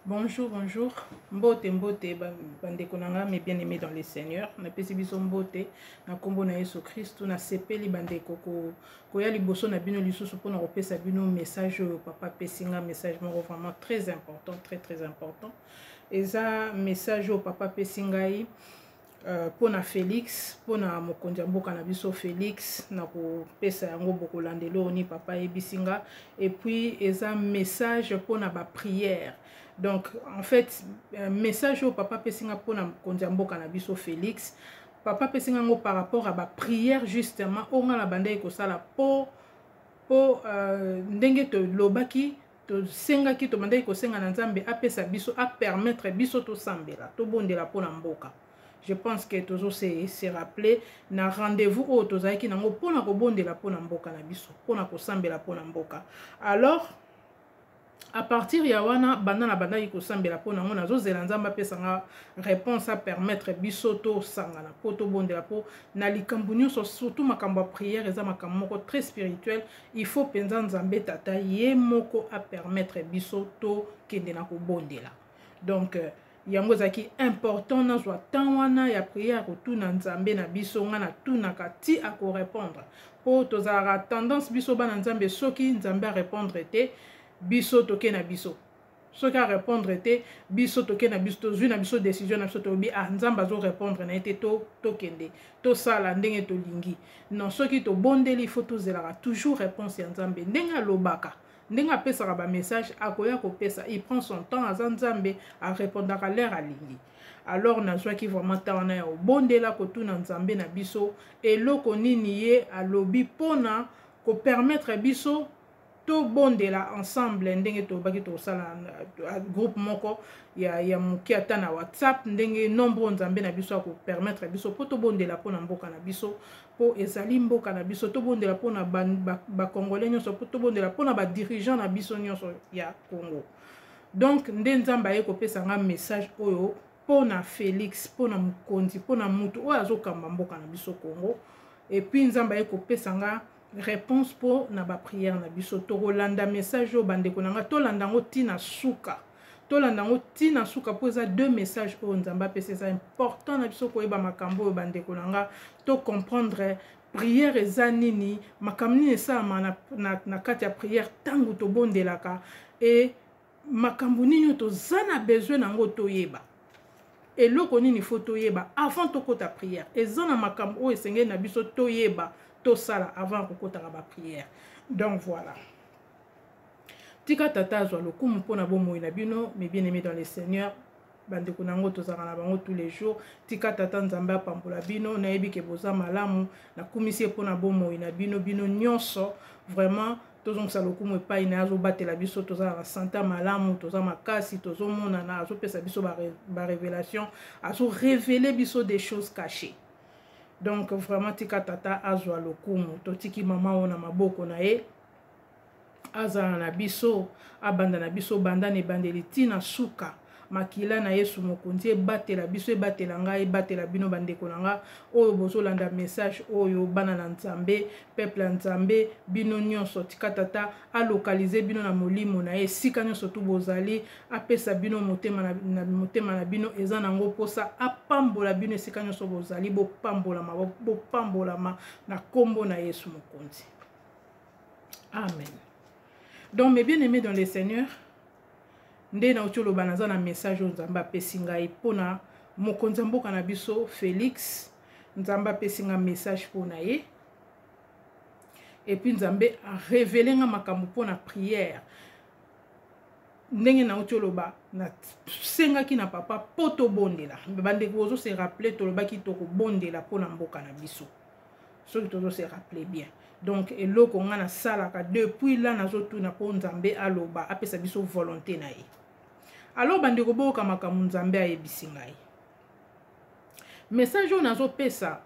Bonjour, bonjour. Mbote, mbote, bande konanga, mes bien-aimés dans les seigneurs. Na pesi biso mbote, na kombo na Yesu Christu, na sepeli bande koko. Koya liboso na bino lisusu pour na repesa bino message papa pesinga, message moko vraiment très important, très important. Et ça, message au papa pesingai, pour na Félix, pour na mokonzi mboka na biso Félix, na ko pesa yango boko landelo ni papa ebisinga. Et puis, eza message pour na ba prière. Donc, en fait, message au papa Pessinga pour na kondiambo cannabis Félix. Papa Pessinga par rapport à la prière, justement, on a la bande ko sala po ndenge to lobaki to senga ki to bande ko senga na nzambe apesa biso a permettre biso to sambela to bondela po na mboka. Je pense que toujours c'est rappelé na rendez-vous au tozaki nango po na ko bondela po na mboka na biso, po na ko sambela po na mboka. Alors à partir ya wana banda na banda yiko sambela po nango nazo zela nzamba pesa nga réponse à permettre bisoto sangana poto bondela po na likambu nyonso surtout makambo ya prière eza makambo moko très spirituel. Il faut penza nzambe tata ye moko à permettre bisoto kende na ko bondela. Donc yango zaki important na zwa tan wana ya prière kotuna nzambe na biso nga na tuna kati a ko répondre po tozara tendance biso bana nzambe soki nzambe a répondre te biso toke na biso soki a répondre te biso toke na biso tozwi na biso décision na biso tobi ah nzambe azo répondre na ete tokende tosala ndenge tolingi. Non, soki tobondeli il faut tozelaka toujours réponse ya nzambe ndenge alobaka ndenge apesaka ba message akoya kopesa, il prend son temps aza nzambe a répondaka l'air alingi. Alors nazwaki vraiment tawana ya obondela kotuna nzambe na biso eloko nini ye alobi pona ko permettre biso to bondela ensemble ndenge to baki to sala groupe moko ya muki ata na WhatsApp ndenge nombre nzambe na biso ko permettre biso po to bondela po na mboka na biso po ezali mboka na biso to bondela po na ba congolais nyonso po to bondela po na ba dirigeant na biso nyonso ya Congo. Donc nde nzamba ye ko pesa nga message oyo po na Félix, po na mukonzi, po na mutu oyo azokamba mboka na biso Congo. Et puis nzamba ye ko pesa nga réponse pour na ba prière na biso to rolanda message au bande konanga to landango tina suka to landango tina suka poza deux messages au nzamba pese ça important na biso ko eba makambo au bande konanga to comprendre prière ezanini makamni esa na kati ya prière tangu to bondelaka et makambo nini to zana besoin nango to yeba eloko nini faut to yeba avant to kota prière ezana makambo o esengeli na biso to yeba tout ça avant que tu la prière. Donc voilà. Tika tata zo le kumu pona bomo ina bino, mes bien-aimés dans les seigneurs, bande kunango tozaka na bango tous les jours. Tika tata nzamba pambola bino, na yebi ke boza malamu, na kumisi pona bomo ina bino nyonso, vraiment tozong sa lokumu pa ina azo batela biso toza na santa malamu, toza makasi, tozo mona na azo pesa biso ba révélation, azo révéler biso des choses cachées. Donc vraiment tika tata azwa lokumu totiki mama ona maboko na ye azana na biso abanda na biso banda ne bandeli tina suka makila na Yesu mokonzi ebatela biso ebatela ngai ebatela bino bandeko na nga oyo bozolanda message oyo bana na nzambe peuple nzambe bino nyonso tika tata a localiser bino na molimo na ye sika nyonso tu bozali apesa bino motema na bino eza nango posa apambola bino sika nyonso bozali bopambolama na kombo na Yesu mokonzi. Amen. Donc mes bien-aimés dans les seigneurs, nde na utolo banaza na message nzamba pesinga ipona mokonzi mboka na biso Félix nzamba pesinga message pona ye et puis nzambe a révélé nga makambo pona prière ndenge na utolo ba na senga ki na papa poto bondela bande ko se rappeler to lobaki to ko bondela pona mboka na biso so to se rappeler bien. Donc eloko nga na salaka depuis là nazotuna po nzambe aloba apesa biso volonté na ye. Alors bande ko boka makambo nzambe ayebisi ngai message on nazo pesa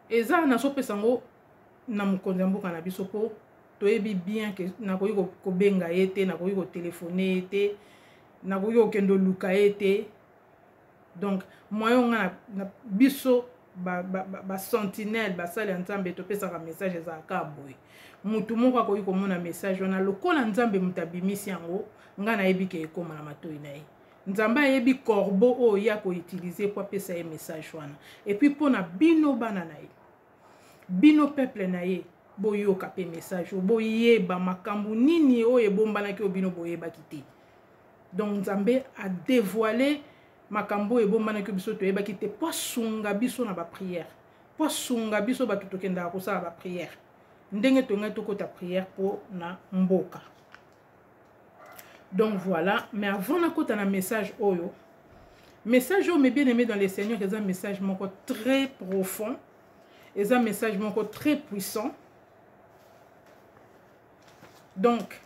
eza nazo pesa ngo na mokonzi mboka na biso po toyebi bien que nakoyi ko benga ete nakoyi ko téléphoner ete nakoyi ko kendo luka ete. Donc moyo nga na biso sentinelle basali ya nzambe topesaka message ezalaka boye mutu moko akoki komona message wana lokola nzambe mutu abimisi yango nga nayebi ke ekóma na matoi na ye nzambe ayebi corbeau oyo ya koutilize po apesa ye message wana epuis mpona bino bana na ye bino peuple na ye boyoka pe message oyo boyeba makambo nini oyo ebombanaki oyo bino boyebaki te donc nzambe adévoile makambo ebombanaki biso toyebaki te po asunga biso na baprière po asunga biso bato tokendaka kosala baprière ndenge tongai tokota prière po na mboka. Donc voilà, mais avant nakota na message oyo mes bien aimé dans le Seigneur, c'est un message moko très profond, c'est un message moko très puissant. Donc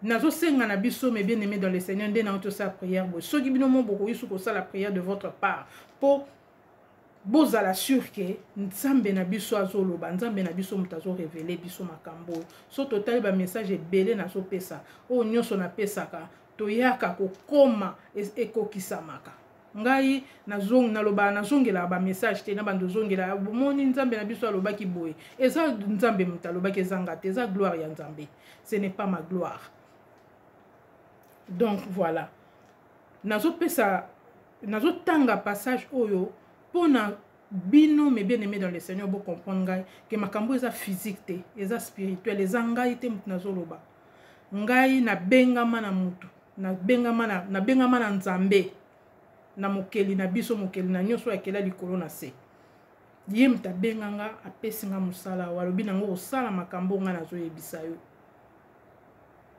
nazo senga na biso mes bien aimé dans le Seigneur nde na sa prière bo soki bino mo boko yisu ko sala prière de votre part pour bozala sûr que nzambe na biso azoloba nzambe na biso mutazo révéler biso makambo so total ba message ebele nazo pesa o nyonso na pesaka toyaka kokoma ekokisamaka ngai naloba nazongela ba message te na bando zongela bomoni nzambe na biso alobaki boye eza nzambe mutalobaki ezanga te eza gloire ya nzambe, ce n'est pas ma gloire. Donc voilà, nazo tanga passage oyo pona bino mes bien aimés dans le Seigneur bo comprendre que makambo eza physique te eza spirituel eza ngai te mutu nazo loba ngai na bengama na mutu na bengama na nzambe na mokeli na biso mokeli na nyonso akela likolo na se ye mutu abenganga apesi nga mosala walobi nango osala makambo nga nazo yebisa yo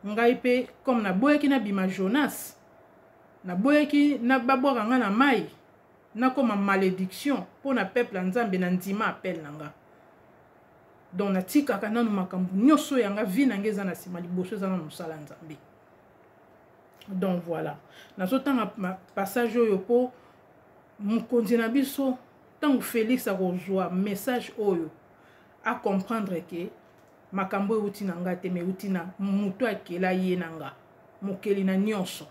ngai pe comme na boyaki na bima Jonas na boyaki na babwaka nga na mai na koma malédiction pour na peuple nzambe na ndima appel nanga donc na tikaka nanu makambo nyonso yanga vi nange eza na sima liboso eza na mosala nzambe. Donc voilà, nazotanga passage oyo po mokonzi na biso tango Félix akozwa message oyo a comprendre que makambo euti nanga te me euti na mutu akela ye nanga mokeli na nyonso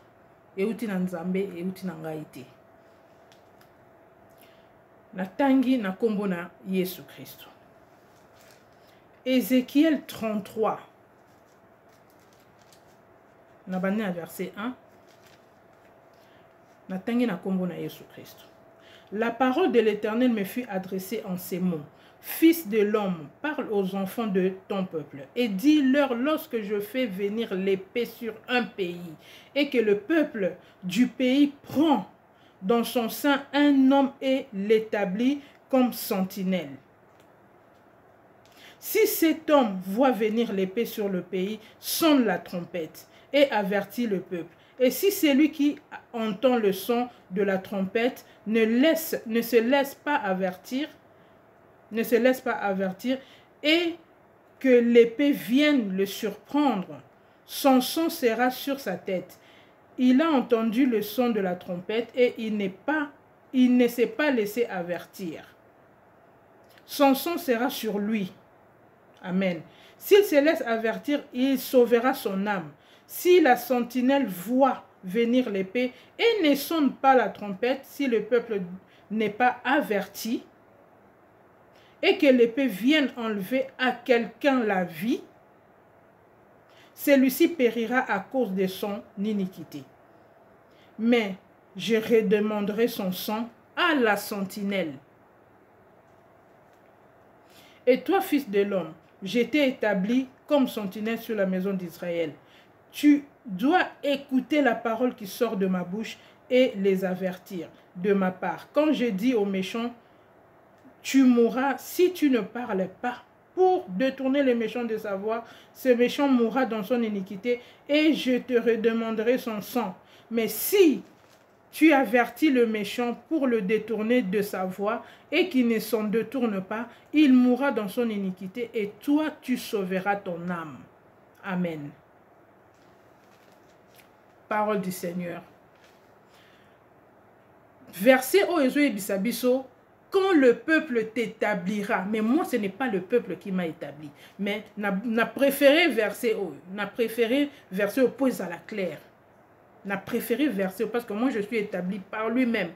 euti na nzambe euti na ngai te. Natangi na kombo na Yesu Kristo. Ézéchiel 33 na bani na verset 1 natangi na kombo na Yesu Kristo. La parole de l'Éternel me fut adressée en ces mots. Fils de l'homme, parle aux enfants de ton peuple et dis-leur lorsque je fais venir l'épée sur un pays et que le peuple du pays prend dans son sein un homme et l'établit comme sentinelle. Si cet homme voit venir l'épée sur le pays, sonne la trompette et avertit le peuple. Et si celui qui entend le son de la trompette ne se laisse pas avertir et que l'épée vienne le surprendre, son sang sera sur sa tête. Il a entendu le son de la trompette et il ne s'est pas laissé avertir. Son sang sera sur lui. Amen. S'il se laisse avertir, il sauvera son âme. Si la sentinelle voit venir l'épée et ne sonne pas la trompette, si le peuple n'est pas averti, et que l'épée vienne enlever à quelqu'un la vie, celui-ci périra à cause de son iniquité. Mais je redemanderai son sang à la sentinelle. Et toi, fils de l'homme, je t'ai établi comme sentinelle sur la maison d'Israël. Tu dois écouter la parole qui sort de ma bouche et les avertir de ma part. Quand je dis aux méchants, tu mourras si tu ne parles pas. Pour détourner les méchants de sa voie, ce méchant mourra dans son iniquité et je te redemanderai son sang. Mais si tu avertis le méchant pour le détourner de sa voie et qu'il ne s'en détourne pas, il mourra dans son iniquité et toi tu sauveras ton âme. Amen. Parole du Seigneur. Verset Oezo et Bisabiso. Quand le peuple t'établira, mais moi ce n'est pas le peuple qui m'a établi, mais n'a préféré verset haut, n'a préféré verset au point à la claire, n'a préféré verset parce que moi je suis établi par lui-même,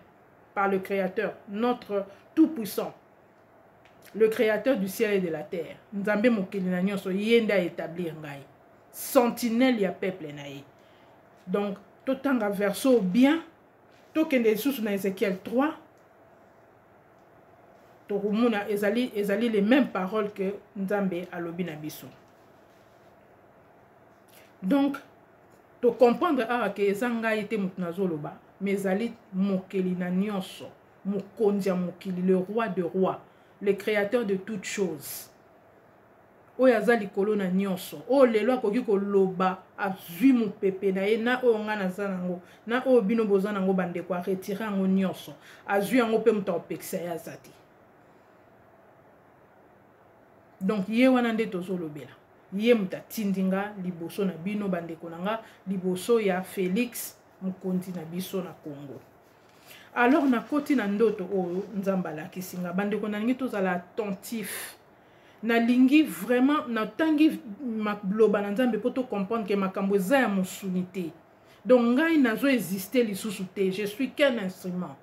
par le Créateur, notre Tout-Puissant, le créateur du ciel et de la terre. Nzambe mokili na nyonso yenda établir ngai. Sentinelle ya peuple na ye. Donc, totanga verso bien. Tokende sous na Ézéchiel 3. Tokumuna ezali les mêmes paroles que Nzambe alobi na biso. Donc, to comprendre que ezanga ite mutnazoloba, mais ezali mokeli na nyonso, mokonzi mokili, le roi de rois, le créateur de toutes choses. Oyo azali kolo na nyonso, o lelo akoki koloba azwi mopepe na ye na oyo nga naza nango, na oyo bino boza nango bandeko a retirer yango nyonso, azwi yango pe muta opekisa ya zati. Donc ye wana nde tozolobela. Ye muta tindinga liboso na bino bandeko nanga, liboso ya Félix mokonzi na biso na Congo. Alors na koti na ndoto oyo Nzamba lakisinga bandeko na ngi tozala attentif. Na lingi vraiment na tangi makloba na Nzambe poto comprendre que makambo eza ya mosunité. Donc ngai nazo exister lisusu te, je suis qu'un instrument.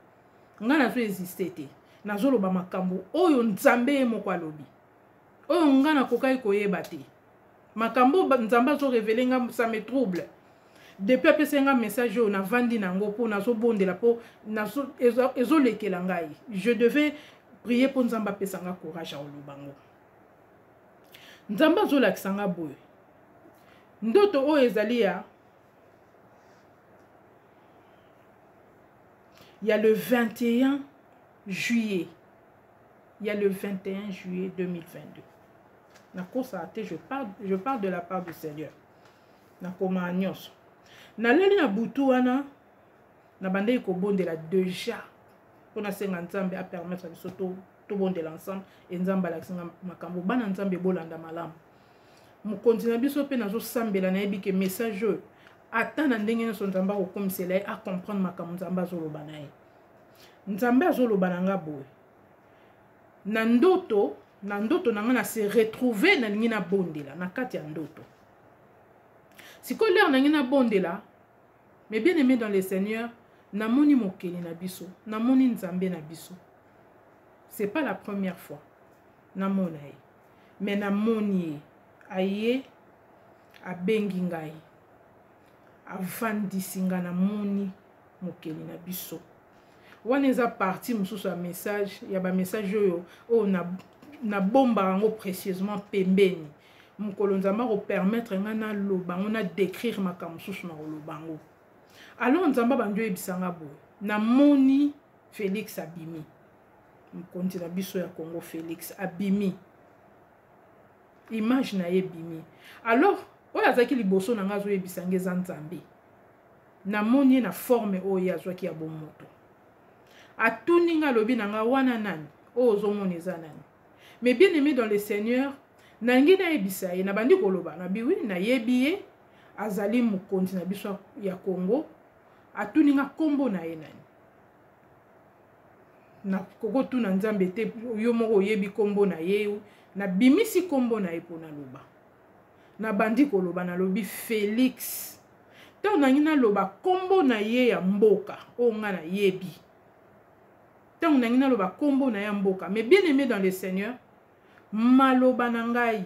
Ngai nazo exister te. Nazo loba makambo oyo Nzambe moko alobi. Oyo ngai nakokai koyeba te. Makambo Nzamba zo révéler nga ça me trouble. Depuis apesa nga message oyo na vandi nango po nazo bondela po nazo ezolekela ngai. Je devais prier pour Nzamba pesa nga courage a olobango. Nzamba zo lakisa nga boye. Ndoto oyo ezali ya il y a le 21 juillet. Il y a le 21 juillet 2022. Je parle de la part du Seigneur. Nakoma anyos. Na leli na butu wana na bande ko bondela déjà. Pona senga Nzambe a permettre biso to bondela ensemble et Nzamba la singa makambo bana Nzambe bolanda malamu. Mokonzi na biso pe nazo sambela na yebi ke message ata na ndenge na Nzamba ko komisela a comprendre makambo Nzamba zoloba na ye. Nzambe azoloba na nga boye. Na ndoto nanga na se retrouver na lingi na bondela na kati ya ndoto. Siko l'air na ngina bondela, mais bien aimé dans le Seigneur, na moni mokeli na biso, na moni Nzambe na biso. C'est pas la première fois. Na mona ye. Mais na moni aye a bengi ngai. Avandisi nga na moni mokeli na biso. Wana eza parti mususu ya message, ya ba message oyo o na bomba rango précieusement pembeni. Mukolo Nzamba ko permettre nga na lobango na décrire makambo susu na lobango. Alors Nzamba banjo ebisanga boye. Na moni Félix abimi. Mukonzi na biso ya Congo Félix abimi. Image na ye bimi. Alors oyo azaki liboso na nga zo ebisanga eza Nzambe. Na moni na forme oyo azwaki ya bomoto. Atuni nga lobi na nga wana nani oyo ozomona eza nani. Mais bien aimé dans le Seigneur, nangi na ebisa ye na bandi koloba na biwi na yebiye azali mokonzi na biso ya Congo atuni nga kombo na ye nani. Na koko tu na Nzambe te yo moko yebi kombo na ye na bimisi kombo na ye pona loba. Na bandi koloba na lobi Félix. Ta nangi na loba kombo na ye ya mboka o nga na yebi. Ta nangi na loba kombo na ya mboka. Mais bien aimé dans le Seigneur, maloba na ngai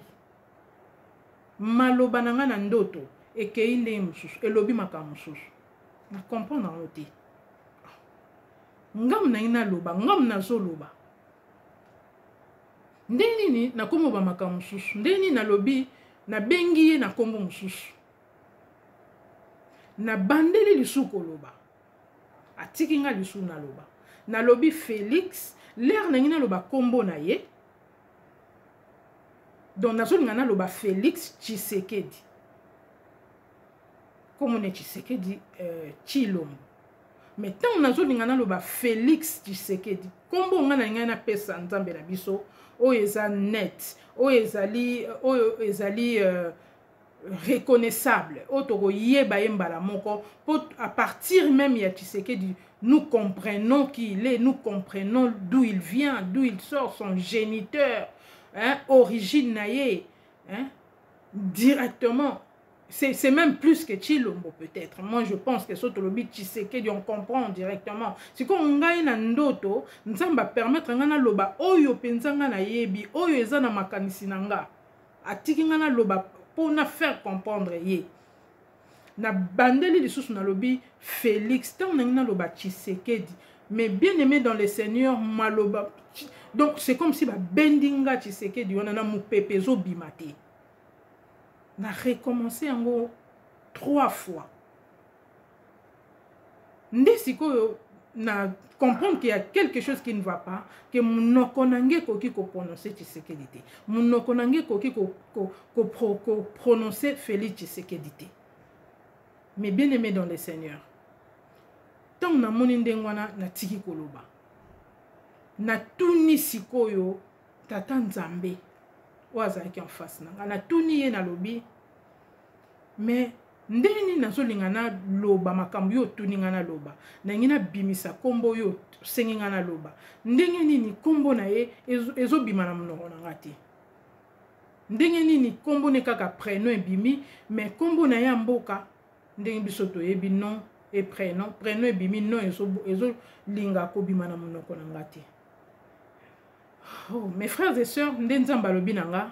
na ndoto ekei nde mususu elobi makambo mususu na comprendre ngo te ngam na ina loba ngam na zoloba ndeni na komo ba makambo mususu ndeni na lobi na bengi ye na kombo mususu na bandeli lisuko loba atiki nga lisu na loba na lobi Félix l'air na ngina loba kombo na ye. Donc, nous avons le Félix Tshisekedi. Comme on est Tshisekedi, Chilombo. Mais tant nous avons le Félix Tshisekedi. Comme on a un pesa Nzambe na biso, o eza net, o ezali reconnaissable, o toko yeba yembala moko, à partir même ya Tshisekedi, nous comprenons qui il est, nous comprenons d'où il vient, d'où il sort, son géniteur. Hein, origine naie, hein, directement c'est même plus que Chilombo peut-être. Moi je pense que soto lobi Tshisekedi on comprend directement. Si ko ngai na ndoto, nzamba permettre ngana loba oyo penzanga na yebi, oyo eza na makanisi nanga. Atiki ngana loba pour na faire comprendre ye. Na bandeli lisusu na lobi Félix, tant na loba Tshisekedi, mais bien aimé dans le Seigneur maloba. Donc c'est comme si ba bendinga Tshisekedi on na mupepezo bimate. Na recommencé en gros 3 fois. Ndesiko na comprendre qu'il y a quelque chose qui ne va pas, que mon konange koki ko prononcer Tshisekedi. Mon konange koki ko prononcer Félix Tshisekedi. Mais bien aimé dans le Seigneur. Tant na moni ndengwana na tiki koloba. Na tuni sikoyo tata Nzambe. Wazaki en face na na tuni ye na lobi mais ndeni nazolinga na loba makambo yo tuni ngana loba na ngina bimisa kombo yo sengi ngana loba ndenge nini kombo na ye ezobima na monoko na ngati ndenge nini kombo ne kaka prénom ebimi mais kombo na ya mboka ndenge biso toyebi nom et prénom ebimi nom ezo linga ko bima na monoko na ngati. Oh, mes frères et sœurs, ndenzamba lobi nanga.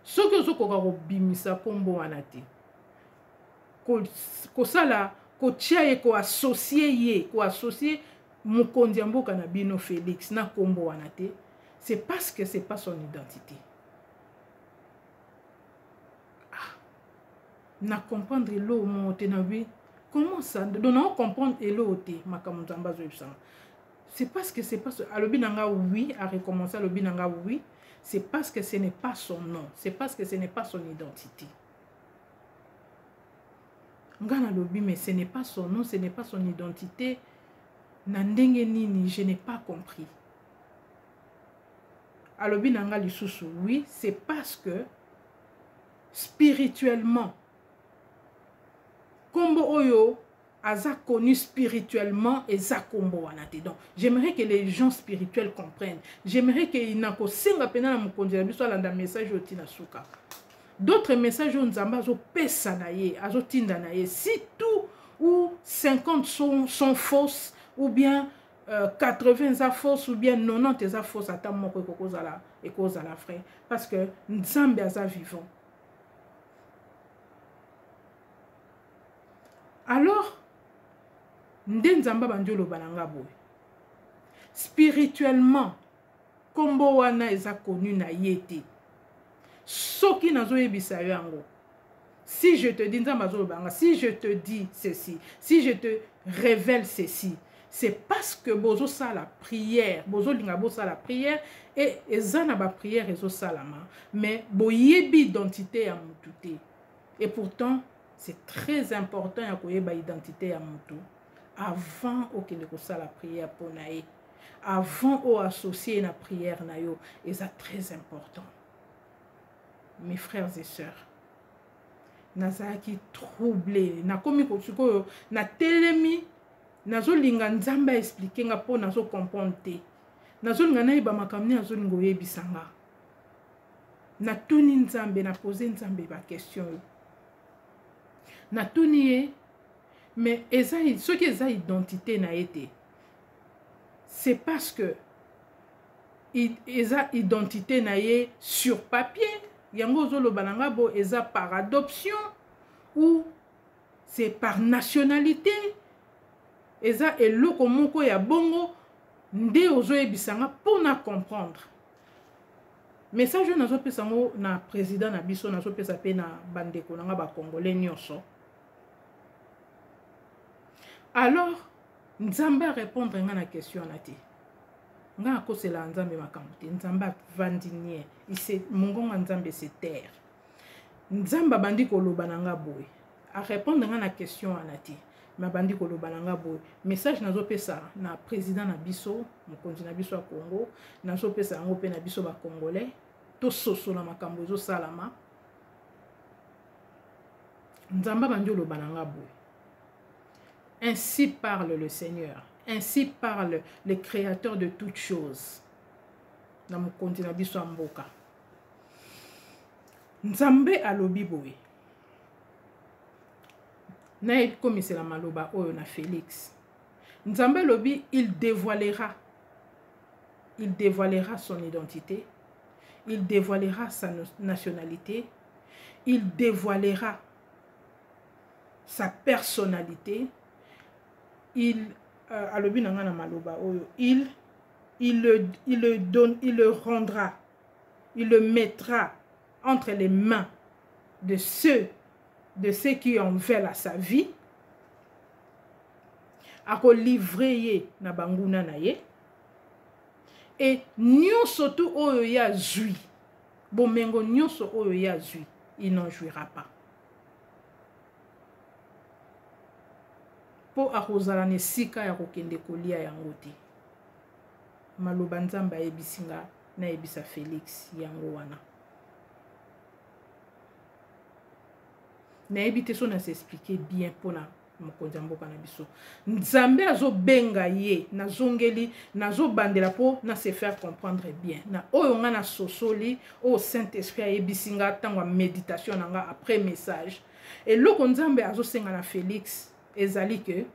Soki ozokoka kobimisa kombo wana te. Kosala kotia ye ko associer mokonzi ya mboka na bino Félix na kombo wana te. C'est parce que c'est pas son identité. Ah. Na comprendre elo mo te na bi. Comment ça? Donc on comprendre elo te makambo nzamba zo yebisanga. C'est parce que c'est pas ce alobinanga oui a recommencé alobinanga oui, c'est parce que ce n'est pas son nom, c'est parce que ce n'est pas son identité. Ngana lobi mais ce n'est pas son nom, ce n'est pas son identité. Nandenge nini, je n'ai pas compris. Alobinanga lisusu oui, c'est parce que spirituellement kombo oyo Aza connu spirituellement et Zakombo wanate. Donc, j'aimerais que les gens spirituels comprennent. J'aimerais qu'il n'a qu'au singa pena na mukonzi na biso alanda message oti na suka. D'autres messages on nzamba zo pesa na ye, azo tinda na ye. Si tout ou 50 sont fausses ou bien 80 sont fausses ou bien 90 sont fausses, ata moko ekozala frère parce que nzambe aza vivant. Alors Ndenzamba bandiolo balanga boy. Spirituellement, kombo wana eza connu na yete. Soki nazo yebisa yango. Si je te dis nzamba zo banga, si je te dis ceci, si je te révèle ceci, c'est parce que bozo sa la prière, bozo linga bo sa la prière et ezana ba prière ezo salama, mais boyebi identité ya mutu. Et pourtant, c'est très important ya koyeba identité ya mutu. Avant qu'il ne fasse la prière pour naïe, avant au associer la prière naïo, et c'est très important. Mes frères et sœurs, nazaki troublé, na komi kosuko na telemi, nazo linga nzamba expliquer nga po nazo comprendre te, nazo linga na iba makamni nazo lingo yebisanga, na tuni nzambe na poser nzambe ba question, na tuni mais ce qui est identité n'a été, c'est parce que eza identité n'a été sur papier. Yango zolo bananga bo eza par adoption ou c'est par nationalité. Eza eloko moko ya bongo nde ozo ebisanga pour na comprendre. Message nazo pesa ngo na président na biso nazo pesa pe na bandeko nanga ba congolais nyonso. Alors, Nzamba répondre à la question à ti. Nga ko c'est la Nzambe makamute. Nzamba vandinier. Il mongonga Nzambe se terre. Nzamba bandi ko loba nanga boy. A répondre à la question à ti. Ma bandi ko loba nanga boy. Message nazo pesa na président na biso, mokonzi na biso a Congo, nazo pesa ngo pe na biso ba congolais. To soso na makambo zo salama. Nzamba bandi loba nanga boy. Ainsi parle le Seigneur. Ainsi parle le Créateur de toutes choses. Dans mon continent, Mboka. Nzambe alobi boy. na comme c'est la maloba oyo na Félix Nzambe lobi il dévoilera son identité, il dévoilera sa nationalité, il dévoilera sa personnalité, il alobi nanga na maloba oyo il le rendra, il le mettra entre les mains de ceux qui en veulent à sa vie, ako livrer na banguna na ye, et nyonso tu oyo ya zui, bomengo nyonso oyo ya zui, il n'en jouira pas. Po akozala ne sika ya kokende kolia yango te. Maloba Nzambe ayebisinga na yebisa Félix yango wana. Nayebi te so na s'expliquer bien pona mokonzi mboka na biso. Nzambe azo benga ye na zongeli nazo bandela po na se faire comprendre bien. Na oyo nga na sosoli o Saint-Esprit ayebisinga tangwa méditation nanga après message. Et loko Nzambe azo senga na Félix ezali que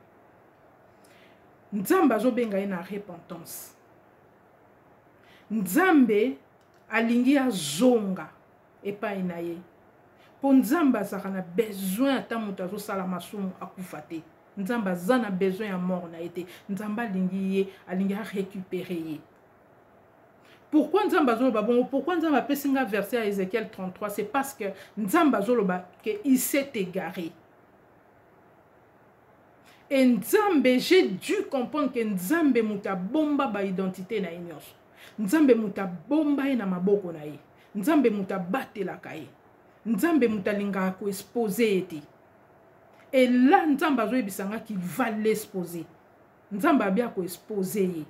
Nzambe azo benga ye na repentance. Nzambe alingi azonga epai na ye. Po Nzambe azaka na besoin ata moto azosala masumu akufa te. Nzambe aza na besoin ya mort na ete. Nzambe alingi récupérer ye. Pourquoi Nzambe azoloba bongo? Pourquoi Nzambe apesinga verset à Ézéchiel 33? C'est parce que Nzambe azoloba que il s'est égaré. Et Nzambe, j'ai dû comprendre que Nzambe muta bomba ba identité na nyonso. Nzambe muta bomba na maboko na ye. Nzambe muta batelaka ye. Nzambe mutalinga ko exposer ete. Et là Nzambe azo ebisanga qu'il va l'exposer. Nzambe a bien ko exposer ye.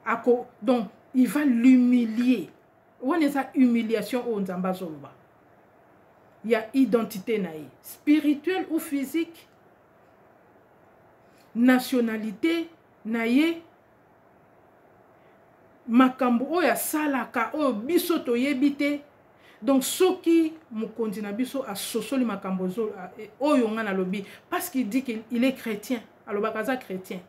Ako donc il va l'humilier. On est sa humiliation au Nzambe azoloba. Il y a identité na ye, spirituelle ou physique, nationalité na ye, makambo oya salaka oyo biso toyebite. Donc soki mokonzi na biso a sosoli makambo oyo nga na lobi parce qu'il dit qu'il est chrétien, aloba kaza chrétien,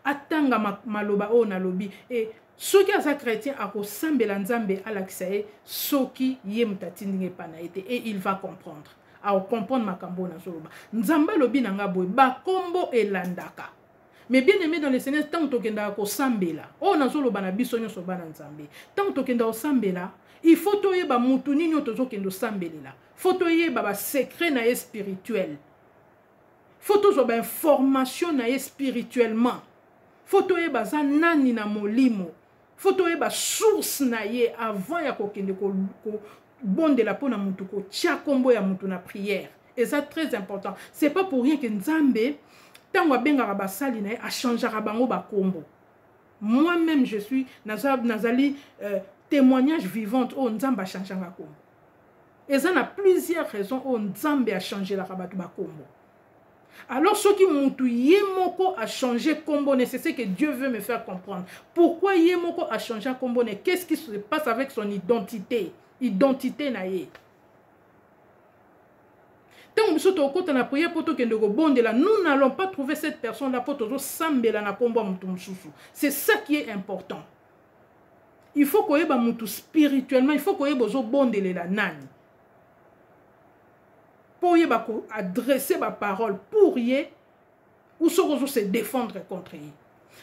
atanga maloba oyo na lobi, et soki aza chrétien akosambela Nzambe alakisa ye soki ye mutatindinge pana ete, et il va comprendre, a comprendre makambo na zoloba. Nzambe lobi nanga boy ba kombo elandaka. Mais bien aimé dans le Seigneur, tant que tu as sambela, oh na zoloba na biso nyonso bana Nzambe, tant que tu as sambela, il faut que tu ba mutu ninyo tozo kendo sambelela. Faut que ba secret na ye spirituel. Faut que ba information na ye spirituellement. Faut que ba za nani na molimo. Faut que ba source na ye avant ya kokende ko bondela pona mutu ko tia kombo ya mutu na prière. Et ça très important. C'est pas pour rien que Nzambe tango benga basali na ye a changer bango ba kombo. Moi-même je suis nazali témoignage vivant au Nzambe a changé nga kombo. Et ça a plusieurs raisons au Nzambe a changé la rabatu ba kombo. Alors ce qui mutu yemoko a changé kombo, c'est ce que Dieu veut me faire comprendre. Pourquoi yemoko a changé kombo? Qu'est-ce qui se passe avec son identité? Identité na ye. Tant que nous avons prié pour que nous n'allons pas trouver cette personne-là pour que nous c'est ça qui est important. Il faut que nous spirituellement, il faut que nous bondele la nani. Pour adresser ma parole pour y ou se défendre contre y.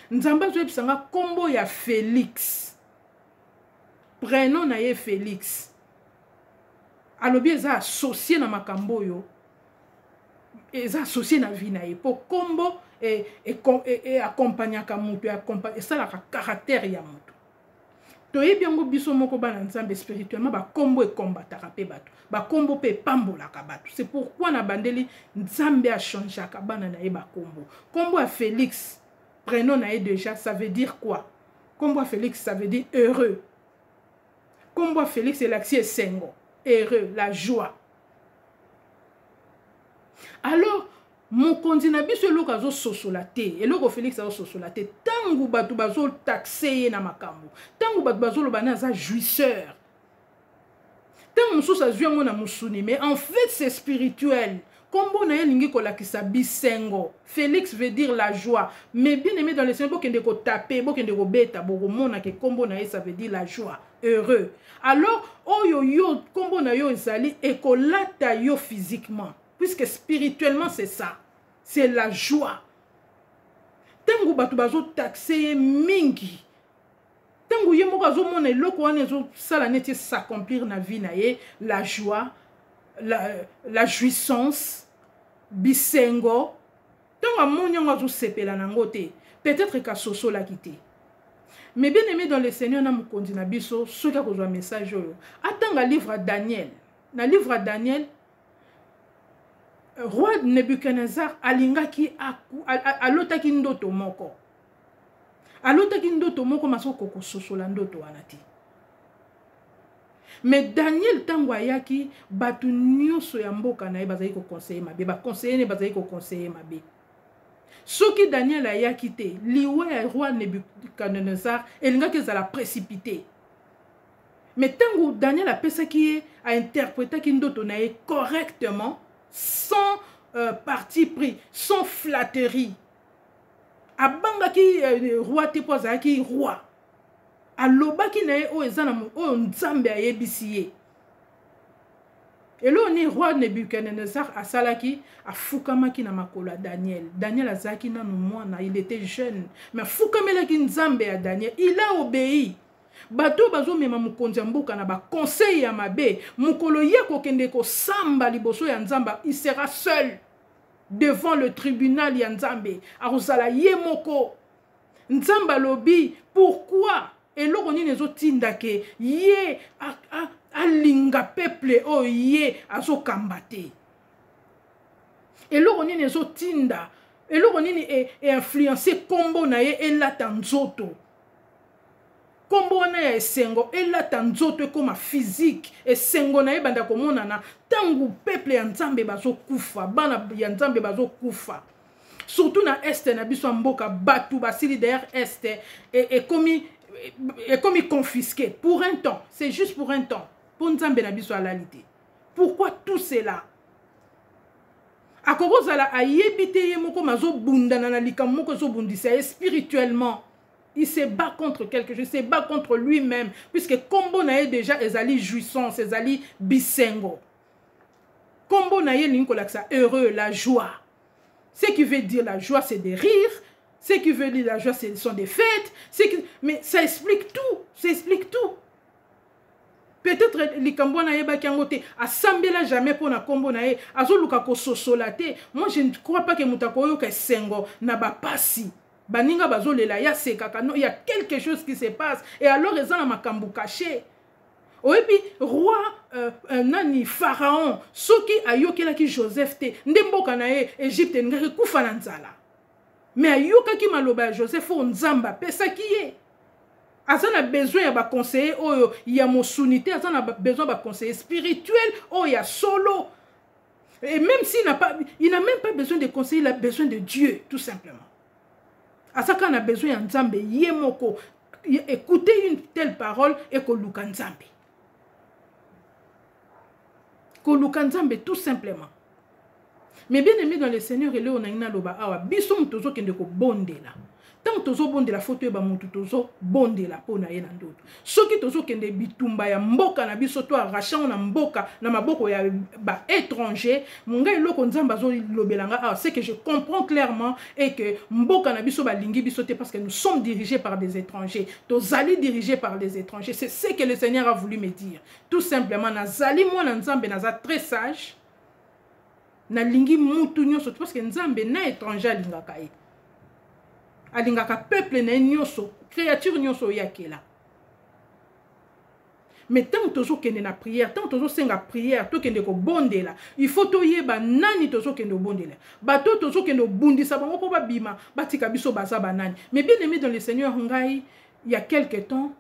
Nous avons combo ya Félix. Prénom na ye Félix. Alobi eza associé na makambo yo. Eza associé na vie na ye. Pour combo et accompagner ka mutu, et ça la caractère ya mutu. Toye biango biso moko bana Nzambe spirituellement ba kombo e combataka pe bato. Ba kombo pe pambola ka bato. C'est pourquoi na bandeli Nzambe a changé ka bana na ye ba kombo. Kombo a Félix, prénom na ye déjà, ça veut dire quoi? Kombo a Félix, ça veut dire heureux. Kombo a Félix, c'est l'accès sengo. Heureux, la joie. Alors, mon candidat biso loka zo sosolate, et loko Félix a sosolate, tangu batu bazo taxé na makambo, tangu batu bazo lobana za jouisseur. Tangu moussou sa joué na mousouni, mais en fait c'est spirituel. Kombo na ye lingi kolakisa bisengo. Félix veut dire la joie. Mais bien aimé dans le Seigneur, bokende ko taper, bokende ko beta, bokomona ke kombo na ye ça veut dire la joie, heureux. Alors, oyo yo kombo na yo ezali ekolata yo physiquement, puisque spirituellement c'est ça. C'est la joie. Tango batu bazo taxer mingi. Tango ye moko azomona eloko wana ezo sala neti s'accomplir na vie na ye, la joie, la jouissance, bisengo. Tango amoni yango azo sepela nango te, peut-être ka soso la kité. Mais bien aimé dans le Seigneur na mukonzi na biso, soki akozwa message oyo. Atanga livre à Daniel. Na livre à Daniel, roi Nebuchadnezzar alingaki alotaki ndoto moko. Alotaki ndoto moko masoko kososola ndoto wana te. Mais Daniel tango ayaki batu nyonso ya mboka na ye bazali ko conseiller mabe, ba conseiller ne bazali ko conseiller mabe. Soki Daniel ayaki te, liwe ya roi Nebuchadnezzar elingaki ezala précipité. Mais tango Daniel apesaki a interprété ndoto na ye correctement, sans parti pris, sans flatterie. Abangaki roi te po azalaki roi. Alobaki na ye o ezana o nzambe ayebisi ye. Elo ni roi Nebuchadnezzar asalaki afukamaki na makolo Daniel. Daniel azalaki nanu mwana, il était jeune, mais afukamelaki nzambe ya Daniel, il a obéi. Bato bazo mema mukonzi ya mboka na ba conseil ya mabe, mukolo ye kokende ko samba liboso ya nzamba, il sera seul devant le tribunal ya nzambe. Arosala ye moko. Nzamba lobi, pourquoi? Eloko nini ezotinda ke ye alinga peuple o ye azo kambate. Eloko nini ezotinda, eloko nini influencer kombo na ye elata nzoto. Kombo wana ya esengo elata nzoto ekoma physique, esengo na ye banda komonana tangu peuple ya nzambe bazo kufa, bana ya nzambe bazo kufa. Surtout na este na biso mboka batu basili derrière este et comme confisqué pour un temps, c'est juste pour un temps. Pour nzambe na biso alalité. Pourquoi tout cela? Akorozala ayebite ye moko mazo bundana na likam moko zo bundisa spirituellement. Il se bat contre quelque chose, il se bat contre lui-même, puisque kombo na ye déjà ezali jouissance, ezali bisengo. Kombo na ye linko laksa heureux, la joie. Ce qui veut dire la joie, c'est de rire. Ce qui veut dire la joie, ce sont des fêtes. Mais ça explique tout, ça explique tout. Peut-être les kambo na ye bakiangote asambela jamais pour na kombo na ye azoluka ko sosolate. Moi je ne crois pas que mutakoyo ka sengo na ba pasi. Baninga bazolela ya sekaka, non, il y a quelque chose qui se passe et alors ils ont la makambu caché. Et puis roi nani pharaon soki ayokela ki Joseph te ndemboka na ye Égypte ngaki kufa na nzala. Mais ayoka ki maloba Joseph o nzamba pesa ki ye. Azana besoin ya ba conseiller oyo ya mosunité, azana besoin ba conseiller spirituel oyo ya solo. Et même s'il n'a même pas besoin de conseiller, il a besoin de Dieu tout simplement. Asaka na besoin de nzambe yemoko, écouter une telle parole et ko luka nzambe. Ko luka nzambe tout simplement. Mais bien aimé dans le Seigneur, et là on a une loba awa biso mutozo kende ko bondela. Tant tozo bondela photo ba mutu tozo bondela pona ye na ndoto. Soki tozo kende bitumba ya mboka na biso to arrachant na mboka na maboko ya ba étranger, munga eloko nzamba zo lobelanga ah c'est que je comprends clairement et que mboka na biso ba lingi biso te parce que nous sommes dirigés par des étrangers. Tozali dirigés par des étrangers, c'est ce que le Seigneur a voulu me dire. Tout simplement nazali moi na nzambe naza très sage. Na lingi mutu nyonso parce que nzambe na étranger alingaka ye. Alingaka peuple na nyonso, créature nyonso yakela. Mais tant que tozo kende na prière, tant que tozo senga prière, to kende ko bondela, il faut to yeba nani tozo kende bondela. Bato tozo kende bundisa bango po ba bima, batika biso baza banani. Mais bien aimé dans le Seigneur ngai, il y a quelque temps,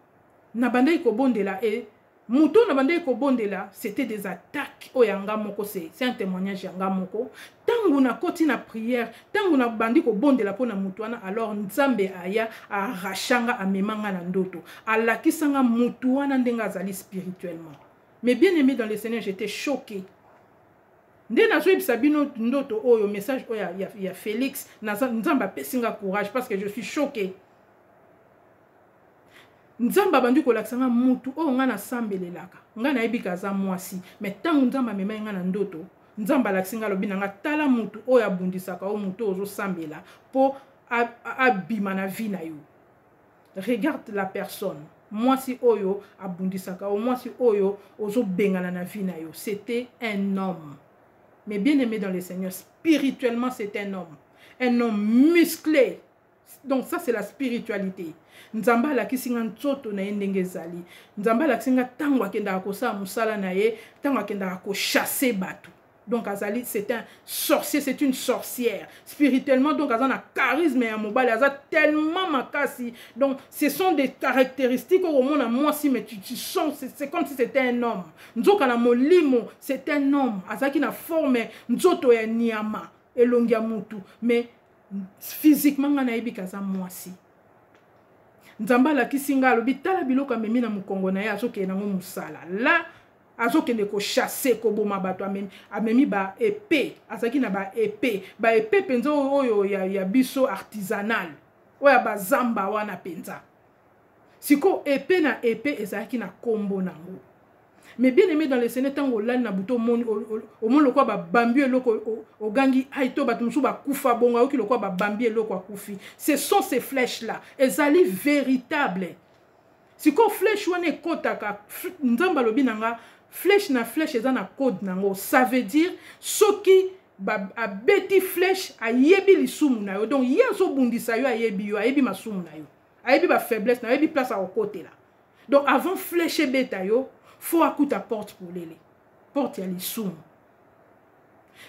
na bandai ko bondela et Mouton na bande ko bondela, c'était des attaques au yanga moko, c'est un témoignage yanga moko. Tangu na koti na prière, tangu na bandi ko bondela pona mutuana, alors nzambe aya a rachanga a memanga na ndoto. Allah kisanga mutuana ndenga zali spirituellement. Mais bien aimé dans le Seigneur, j'étais choqué. nde nazoyebisa bino ndoto oyo message oyo ya Félix nzambe apesinga courage parce que je suis choqué. Nzambe abandi kolakisa nga mutu oyo nga nasambelelaka nga nayebi kaza mwasi mais ntango nzambe amemai nga na ndoto nzambe alakisi nga alobi na nga tala mutu oyo abundisaka oyo mutu oyo ozosambela mpo abima na vie na yo. Regarde la personne. Mwasi oyo abundisaka oyo mwasi oyo ozobengana na vie na yo. C'était un homme. Mais bien aimé dans le Seigneur, spirituellement c'est un homme. Un homme musclé. Donc ça c'est la spiritualité. Nzamba alakisi nga nzoto na ye ndenge ezali. Nzamba alakisi nga ntango akendaka kosala mosala na ye, ntango akendaka kochasse bato. Donc azali c'est un sorcier, c'est une sorcière. Spirituellement donc azana charisme ya mobali, aza tellement makasi. Donc ce sont des caractéristiques au monde à moi si mais tu sens c'est comme si c'était un homme. Nzoka na molimo, c'est un homme. Azaki na forme nzoto ya nyama elongia mutu, mais physiquement ngana yebi kaza mwasi. Nzamba la kisinga alobi tala biloko amemi na mukongo na ye azoke na ngo musala. La azokende ko chasser ko boma bato amemi ba épée, azaki na ba épée penzo oyo ya biso artisanal. Oya ba zamba wana penza. Siko épée na épée ezaki na kombo nango. Mais bien aimé dans le Seigneur tango lal na buto moni au monde lokwa ba bambi eloko ogangi aito bato musu ba kufa bonga oki lokwa ba bambi eloko akufi. Ce sont ces flèches là, ezali véritable. Siko flèche wana ekotaka nzamba lobi nanga flèche na flèche eza na code nango. Ça veut dire soki a beti flèche ayebi lisumu na yo. Donc yezo bundisa yo ayebi masumu na yo. Ayebi ba faiblesse na yo, ayebi place à côté là. Donc avant flèche beta yo, faut akuta porte pour lele. Porte ya lisumu.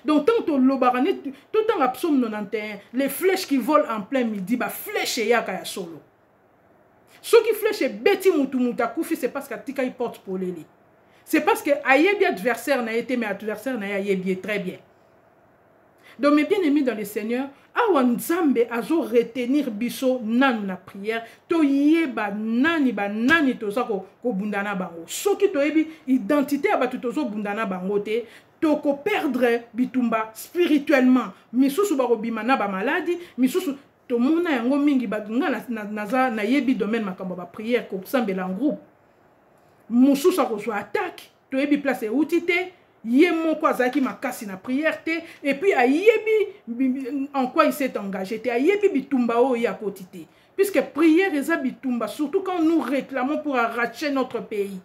Donc tant que l'obarane tout en psaume 91, les flèches qui volent en plein midi, ba flèche yaka ya solo. Ce qui flèche beti mutu koufi, c'est parce qu'atika il porte pour lele. C'est parce que ayebi adversaire n'a été mais adversaire n'a ayebi très bien. Donc mes bien-aimés dans le Seigneur, awa nzambe azo retenir biso nan na prière, to yeba nani toza ko bundana bango. Soki to yebi identité abatu tozo bundana bango te, to ko perdre bitumba spirituellement. Misusu ba robima na ba maladie, misusu to mona yango mingi ba nga na yebi domaine makambo ba prière ko sambela en groupe. Mususu ko zo attaque, to yebi place outité. Yemo kwa zaki makasi na prière te et puis ayebi en quoi il s'est engagé te ayebi bitumba o ya kotité puisque prière eza bitumba surtout quand nous réclamons pour arracher notre pays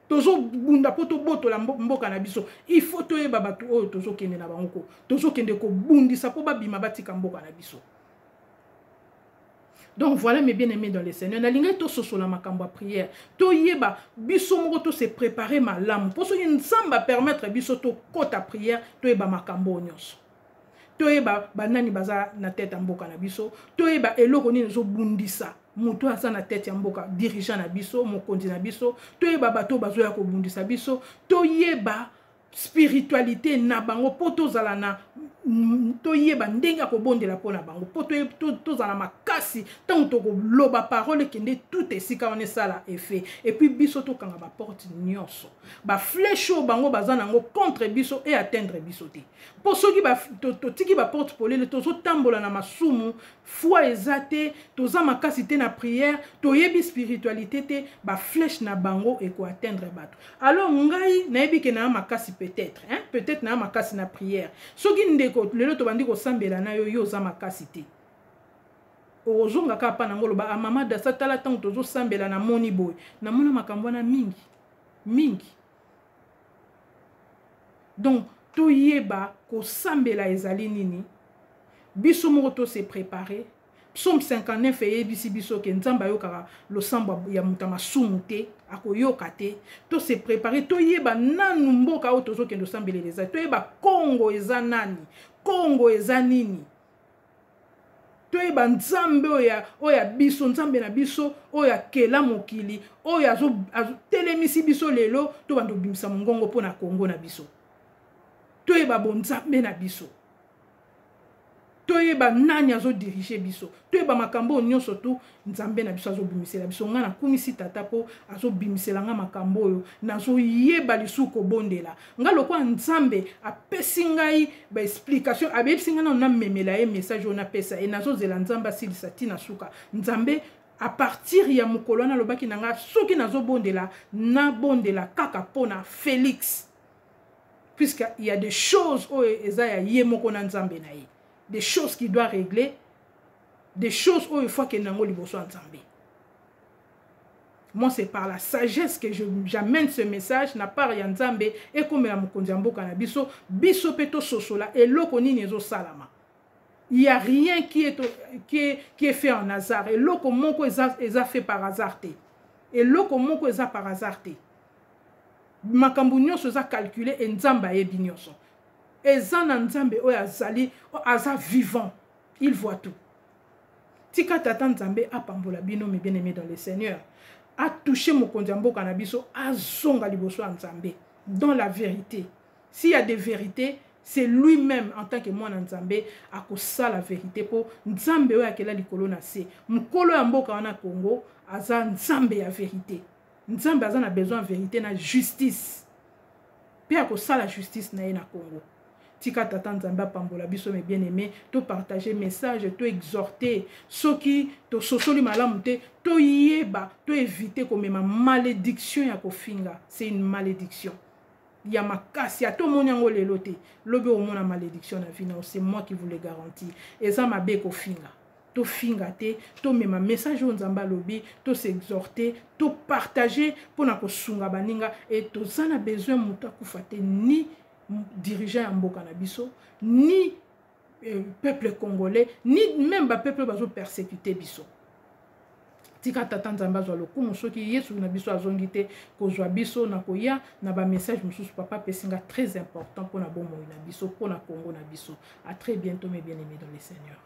tozo bunda poto boto la mboka na biso il faut to yeba batu o tozo kende na bango tozo kende ko bundisa po babima batika mboka na biso. Donc voilà mes bien-aimés dans le Seigneur. Nalinga to soso la makambo prière. To yeba biso moko to se préparer malamu. Pour so nzamba permettre biso to kota prière to yeba makambo nyonso. To yeba banani baza na tête mboka na biso. To yeba eloko ni zo bundisa. Muto asa na tête mboka dirigeant na biso, mokonzi na biso. To yeba bato bazo ya ko bundisa biso. To yeba spiritualité na bango poto zala na to yeba ndenga ko bondela pona bango poto to zala makasi tant to ko loba parole kende tout esika on sala effet et puis biso to kanga ba porte nyonso ba flèche bango bazana ngo contre biso et atteindre biso te pour soki ba to tiki ba porte polele to zo tambola na masumu foi ezate to za makasi te na prière to yebi spiritualité te ba flèche na bango et ko atteindre bato. Alors ngai na yebi ke na makasi peut-être na makasi na prière soki ndeko lelo to bandi ko sambela na yo za makasi te ozonga ka pa na ngolo ba mama da satala tant to zo sambela na moni boy na mona makambo na mingi donc to yeba ko sambela ezali nini biso moko to se préparer. Psaume 59 et biso ke nzamba yokaka lo samba ya mutama sumute akoyoka te to se préparer to yeba nanu mboka o tozo kendo sambele les to yeba Congo eza nani Congo eza nini to yeba nzambe oya biso nzambe na biso oya kela mokili oya zo telemisi biso lelo to bando bimisa mongongo pona Congo na biso to yeba bon nzambe na biso toyeba nani azo diriger biso toyeba makambo nyonso tu nzambe na biso azo bimisela biso nga na kumisi tata po azo bimisela nga makambo oyo nazo yeba lisuko bondela nga lokwa nzambe apesi ngai ba explication abebisi nga na memela ye message ona pesa e nazo zela nzambe asilisa tina suka nzambe à partir ya mukolo na lobaki nanga soki nazo bondela na bondela kaka pona Félix puisque il y a des choses où ezaya ye moko na nzambe na ye des choses qui doit régler des choses où il faut que nango liboso nzambe. Moi c'est par la sagesse que j'amène ce message na part ya nzambe et comme la mokonzi mboka na biso biso peto sosola et loko nini ezo salama. Il n'y a rien qui est fait en hasard. Et l'eau comme mon est fait par hasard. Et l'eau comme mon est par hasard. Makambunyo se a calculé et nzamba e binyoso. Et zana nzambe o azali o aza vivant. Il voit tout. Tika tata nzambe a pambola bino mes bien-aimés dans le Seigneur. A touché mon kondiambo kanabiso a zonga liboso nzambe dans la vérité. S'il y a des vérités, c'est lui-même en tant que moi nzambe a kosa la vérité pour nzambe oyo akela likolo na se mukolo ya mboka wana Congo aza nzambe ya vérité nzambe aza na besoin de vérité na justice pe akosa la justice na ye na Congo tika tata nzambe pambola biso mes bien-aimés to partager message to exhorter soki to sosoli malamu te to yeba to éviter komema malédiction ya kofinga c'est une malédiction. Il y a ma casse, il y a tout le monde qui a loté. Lobe au monde a malédiction na vie, c'est moi qui vous le garantis. Et ça m'a beko finga. To finga te, to me ma message au nzamba lobi, to s'exhorter, to partager pour na ko sunga baninga et to zana besoin muta kufate ni dirigeant ya mboka na biso, ni peuple congolais, ni même ba peuple bazo persécuter biso. Tika tata nzamba zwa lokumu soki yesu na biso azongite kozwa biso na koya na ba message mususu papa pesinga très important pour na bomo na biso pour na Congo na biso. À très bientôt mes bien-aimés dans le Seigneur.